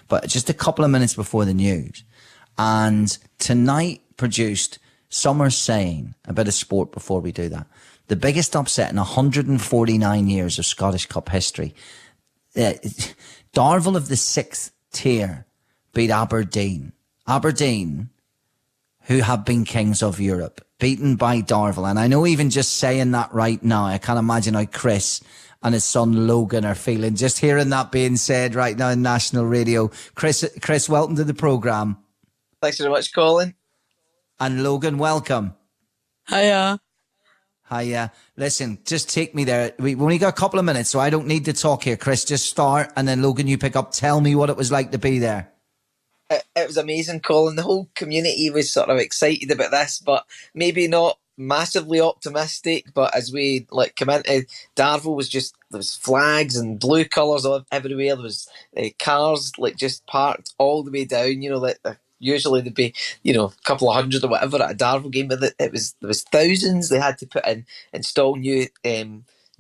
but just a couple of minutes before the news. And tonight produced Summer saying a bit of sport before we do that. The biggest upset in 149 years of Scottish Cup history. Darvel of the 6th tier beat Aberdeen. Aberdeen, who have been kings of Europe, beaten by Darvel. And I know even just saying that right now, I can't imagine how Chris and his son Logan are feeling. Just hearing that being said right now in national radio. Chris, welcome to the programme. Thanks very much, Colin. And Logan, welcome. Hiya. Hiya. Listen, just take me there. We've only got a couple of minutes, so I don't need to talk here. Chris, just start, and then Logan, you pick up. Tell me what it was like to be there. It was amazing, Colin. The whole community was sort of excited about this, but maybe not massively optimistic. But as we come into Darvel, there was flags and blue colours everywhere. There was cars just parked all the way down. Usually there'd be, a couple of hundred or whatever at a Darvel game, but there was thousands. They had to install new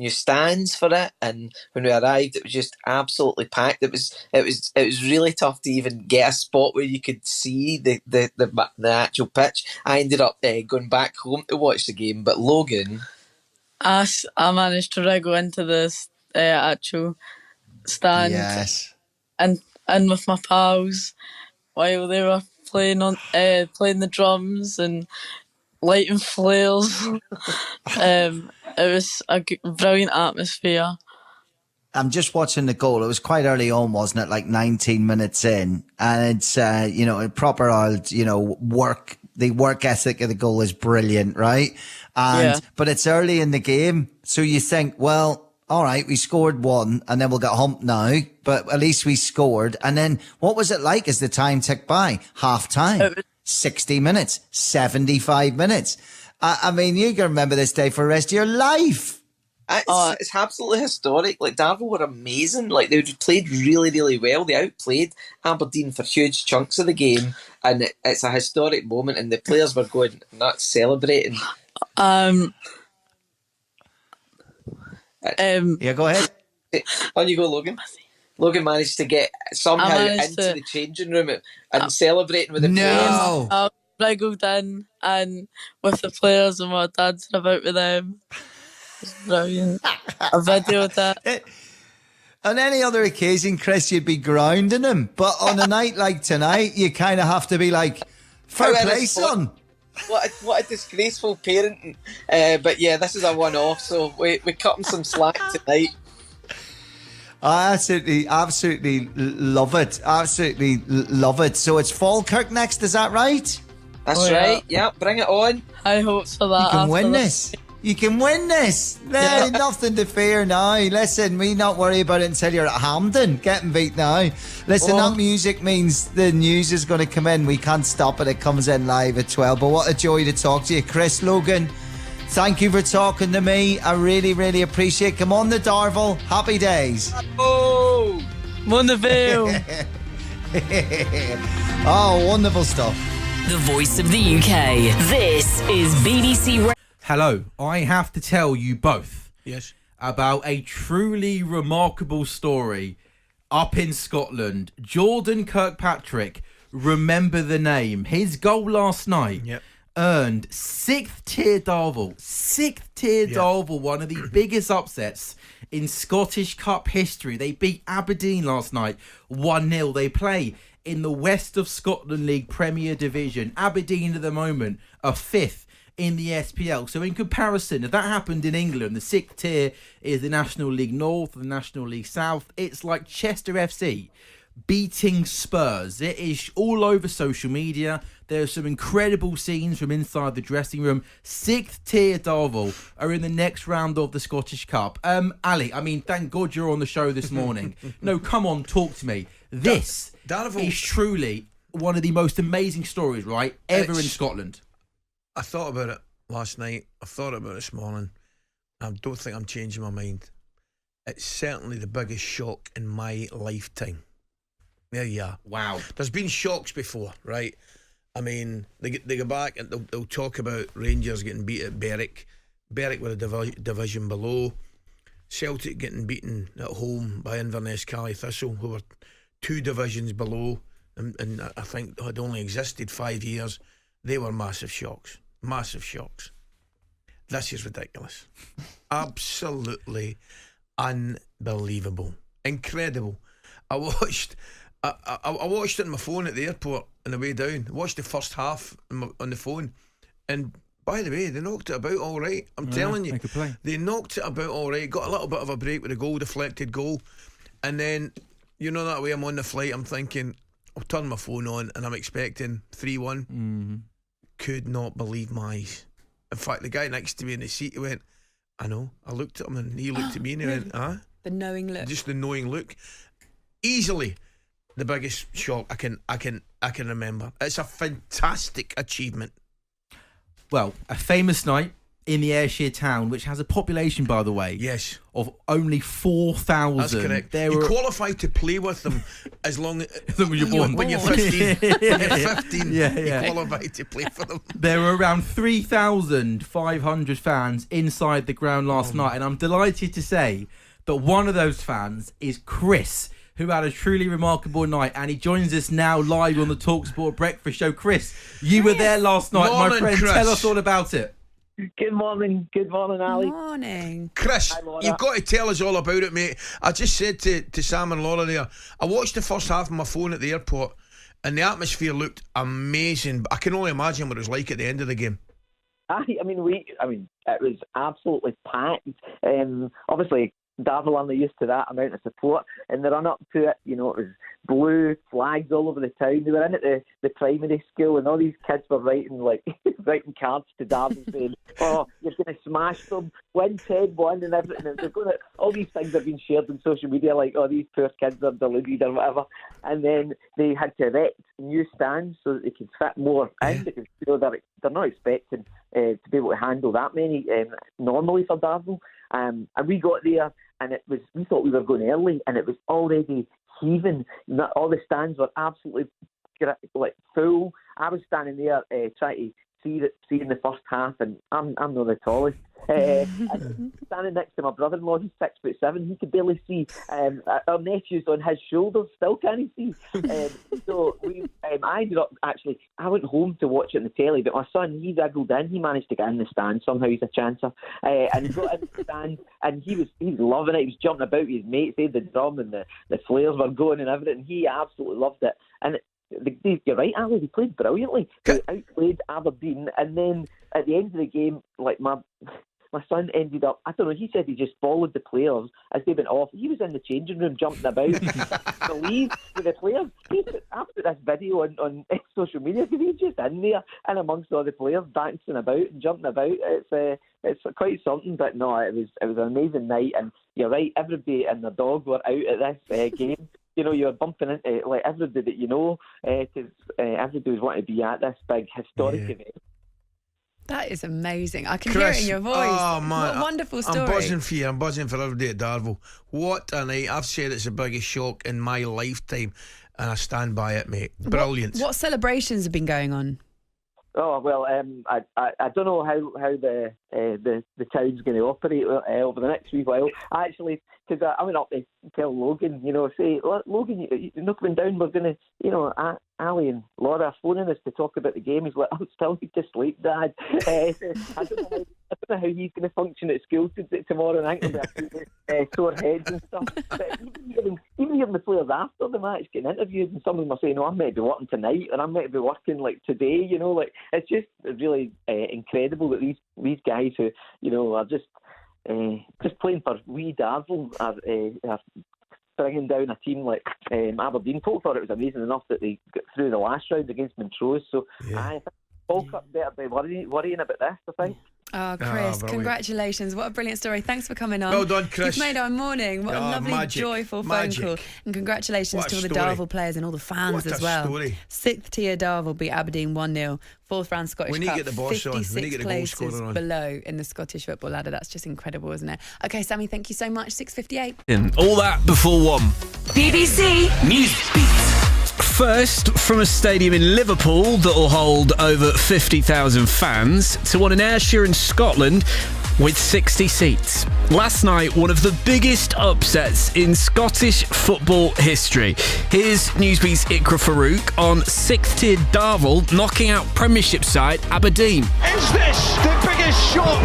stands for it, and when we arrived, it was just absolutely packed. It was really tough to even get a spot where you could see the actual pitch. I ended up going back home to watch the game, but Logan, I managed to wriggle into this actual stand, yes, and with my pals while they were playing the drums and lighting flares. It was a brilliant atmosphere. I'm just watching the goal. It was quite early on, wasn't it? Like 19 minutes in. And it's, a proper old, work. The work ethic of the goal is brilliant, right? But it's early in the game. So you think, well, all right, we scored one and then we'll get humped now, but at least we scored. And then what was it like as the time ticked by? Half time, 60 minutes, 75 minutes. I mean, you can remember this day for the rest of your life. It's absolutely historic. Darvel were amazing. They played really, really well. They outplayed Aberdeen for huge chunks of the game, and it's a historic moment. And the players were going nuts, celebrating. Yeah, go ahead. On you go, Logan. Logan managed to get somehow into the changing room and celebrating with the players. I wriggled in and with the players and my dancing about with them. It was brilliant. I videoed that. On any other occasion, Chris, you'd be grounding him. But on a night like tonight, you kind of have to be like, fair play, son. What a disgraceful parenting. But yeah, this is a one-off, so we cut him some slack tonight. I absolutely love it. Absolutely love it. So it's Falkirk next, is that right? That's right. Yeah, bring it on. High hopes for that. You can win this. You can win this. No, nothing to fear now. Listen, we not worry about it until you're at Hampden getting beat now. Listen, that music means the news is going to come in. We can't stop it. It comes in live at 12. But what a joy to talk to you. Chris, Logan, thank you for talking to me. I really, really appreciate it. Come on, the Darvel. Happy days. Oh, wonderful. Oh, wonderful stuff. The voice of the UK. This is BBC. Hello, I have to tell you both about a truly remarkable story up in Scotland. Jordan Kirkpatrick, remember the name. His goal last night earned 6th tier Darvel. 6th tier Darvel, one of the biggest upsets in Scottish Cup history. They beat Aberdeen last night 1-0. They play in the West of Scotland League Premier Division. Aberdeen at the moment are 5th in the SPL. So in comparison, if that happened in England, the 6th tier is the National League North, the National League South. It's like Chester FC beating Spurs. It is all over social media. There's some incredible scenes from inside the dressing room. 6th tier Darvel are in the next round of the Scottish Cup. Ali, I mean, thank God you're on the show this morning. No, come on, talk to me. This is truly one of the most amazing stories, right, ever in Scotland. I thought about it last night. I thought about it this morning. I don't think I'm changing my mind. It's certainly the biggest shock in my lifetime. There you are. Wow. There's been shocks before, right? I mean, they go back and they'll talk about Rangers getting beat at Berwick. Berwick were a division below. Celtic getting beaten at home by Inverness Caley Thistle, who were 2 divisions below, and I think had only existed 5 years. They were massive shocks. Massive shocks. This is ridiculous. Absolutely unbelievable. Incredible. I watched it on my phone at the airport on the way down. I watched the first half on the phone, and by the way, they knocked it about all right. I'm telling you, they knocked it about all right. Got a little bit of a break with a deflected goal, and then that way I'm on the flight. I'm thinking I'll turn my phone on, and I'm expecting 3-1. Mm-hmm. Could not believe my eyes. In fact, the guy next to me in the seat, he went, I know. I looked at him and he looked at me and he went, The knowing look. Just the knowing look. Easily the biggest shock I can remember. It's a fantastic achievement. Well, a famous night in the Ayrshire town, which has a population, by the way, yes, of only 4,000. That's correct. You qualify to play with them as long as you're born. When you're 15, you qualify to play for them. There were around 3,500 fans inside the ground last night, and I'm delighted to say that one of those fans is Chris, who had a truly remarkable night, and he joins us now live on the TalkSport Breakfast Show. Chris, you were there last night, Morning, my friend. Chris. Tell us all about it. Good morning, Ali. Morning. Chris, Hi, Laura. you've got to tell us all about it, mate. I just said to Sam and Laura there, I watched the first half of my phone at the airport, and the atmosphere looked amazing. But I can only imagine what it was like at the end of the game. I mean, it was absolutely packed. Obviously, Darvel aren't used to that amount of support, and the run up to it, it was blue flags all over the town. They were in at the primary school, and all these kids were writing cards to Darvel saying, "Oh, you're going to smash them, win 10-1 and everything." And they're going to, all these things have been shared on social media, like, "Oh, these poor kids are deluded" or whatever. And then they had to erect new stands so that they could fit more in, because they're not expecting to be able to handle that many normally for Darvel. And we got there, and we thought we were going early, and it was already heaving. All the stands were absolutely full. I was standing there trying to see in the first half, and I'm not the tallest. And standing next to my brother-in-law, he's 6'7", he could barely see. Our nephew's on his shoulders, still can't see. So I ended up I went home to watch it on the telly, but my son, he wriggled in. He managed to get in the stand somehow. He's a chancer, and he got in the stand, and he was loving it. He was jumping about with his mates. They had the drum and the flares were going and everything. He absolutely loved it. And you're right, Ali. They played brilliantly. They outplayed Aberdeen, and then at the end of the game, my son ended up, I don't know, he said he just followed the players as they went off. He was in the changing room jumping about to leave with the players. I put this video on social media, because he's just in there and amongst all the players dancing about and jumping about. It's quite something, but no, it was an amazing night. And you're right, everybody and their dog were out at this game. You're bumping into everybody that because everybody was wanting to be at this big historic event. That is amazing. I can Chris, hear it in your voice. Oh, man. What a wonderful story. I'm buzzing for you. I'm buzzing for everybody at Darvel. What a night. I've said it's the biggest shock in my lifetime, and I stand by it, mate. Brilliant. What celebrations have been going on? Oh well, I don't know how the town's going to operate over the next wee while. Because I went up to tell Logan, say, Logan, you're not coming down. We're going to, Ali and Laura are phoning us to talk about the game. He's like, "I'll still need to sleep, Dad." I don't know how he's going to function at school tomorrow night. Sore heads and stuff. But even hearing the players after the match getting interviewed, and some of them are saying, "Oh, I'm meant to be working tonight, and I'm meant to be working today." It's just really incredible that these guys who are just playing for wee Darvel are bringing down a team like Aberdeen. Folk thought it was amazing enough that they got through the last round against Montrose. So I think Falkirk better be worrying about this, I think. Oh, Chris, congratulations. What a brilliant story. Thanks for coming on. Well done, Chris. You've made our morning. What a lovely, magic, joyful magic. phone call. And congratulations to all the Darvel players and all the fans as well. Story. 6th tier Darvel beat Aberdeen 1-0. 4th round Scottish We need Cup. to get the boss on. We need to 56 get the goal places scorer on. below in the Scottish football ladder. That's just incredible, isn't it? Okay, Sammy, thank you so much. 6:58. All that before 1. BBC Music Beats. First, from a stadium in Liverpool that will hold over 50,000 fans to one in Ayrshire in Scotland, with 60 seats. Last night, one of the biggest upsets in Scottish football history. Here's Newsbeat's Ikra Farouk on 6th tier Darvel knocking out Premiership side Aberdeen. Is this the biggest shock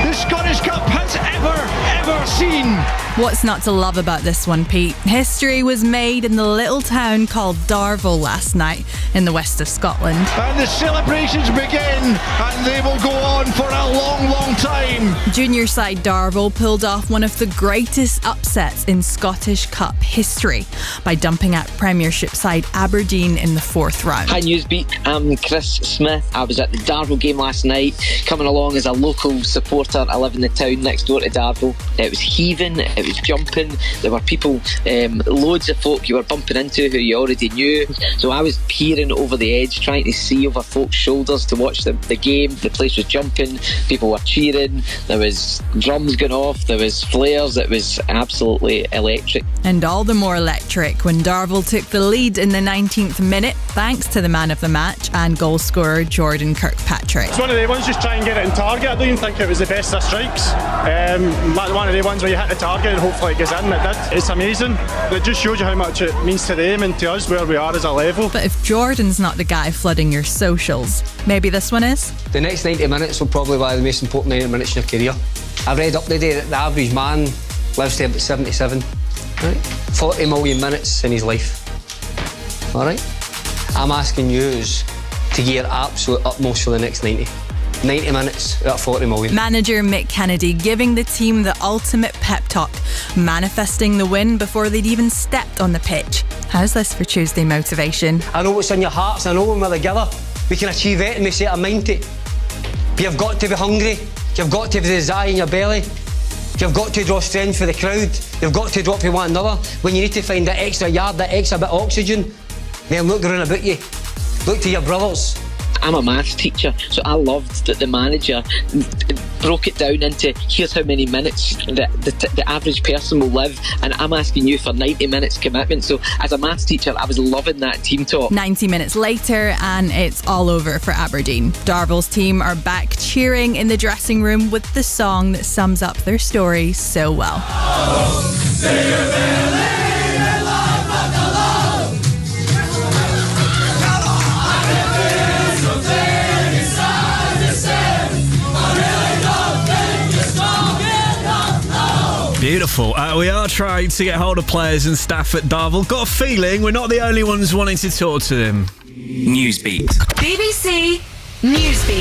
the Scottish Cup has ever seen? What's not to love about this one, Pete? History was made in the little town called Darvel last night in the west of Scotland. And the celebrations begin, and they will go on for a long time. Junior side Darvel pulled off one of the greatest upsets in Scottish Cup history by dumping out Premiership side Aberdeen in the 4th round. Hi Newsbeat, I'm Chris Smith. I was at the Darvel game last night, coming along as a local supporter. I live in the town next door to Darvel. It was heaving, it was jumping, there were people, loads of folk you were bumping into who you already knew. So I was peering over the edge, trying to see over folks' shoulders to watch the game. The place was jumping, people were cheering, there was drums going off, there was flares. It was absolutely electric. And all the more electric when Darvel took the lead in the 19th minute thanks to the man of the match and goal scorer Jordan Kirkpatrick. It's one of the ones, just try and get it in target. I don't even think it was the best of strikes. One of the ones where you hit the target and hopefully it goes in. It did. It's amazing. It just shows you how much it means to them and to us where we are as a level. But if Jordan's not the guy flooding your socials, maybe this one is? The next 90 minutes will probably be the most important 90 minutes in your career. I read up today that the average man lives to about 77. Right? 40 million minutes in his life. All right? I'm asking you to give your absolute utmost for the next 90. 90 minutes at 40 million. Manager Mick Kennedy giving the team the ultimate pep talk, manifesting the win before they'd even stepped on the pitch. How's this for Tuesday motivation? I know what's in your hearts, I know when we're together we can achieve it and we set our mind to it. But you've got to be hungry, you've got to have the desire in your belly, you've got to draw strength for the crowd, you've got to drop for one another. When you need to find that extra yard, that extra bit of oxygen, then look around about you, look to your brothers. I'm a maths teacher, so I loved that the manager broke it down into here's how many minutes the average person will live, and I'm asking you for 90 minutes commitment. So as a maths teacher, I was loving that team talk. 90 minutes later and it's all over for Aberdeen. Darvel's team are back cheering in the dressing room with the song that sums up their story so well. Beautiful. We are trying to get hold of players and staff at Darvel. Got a feeling we're not the only ones wanting to talk to them. Newsbeat. BBC Newsbeat.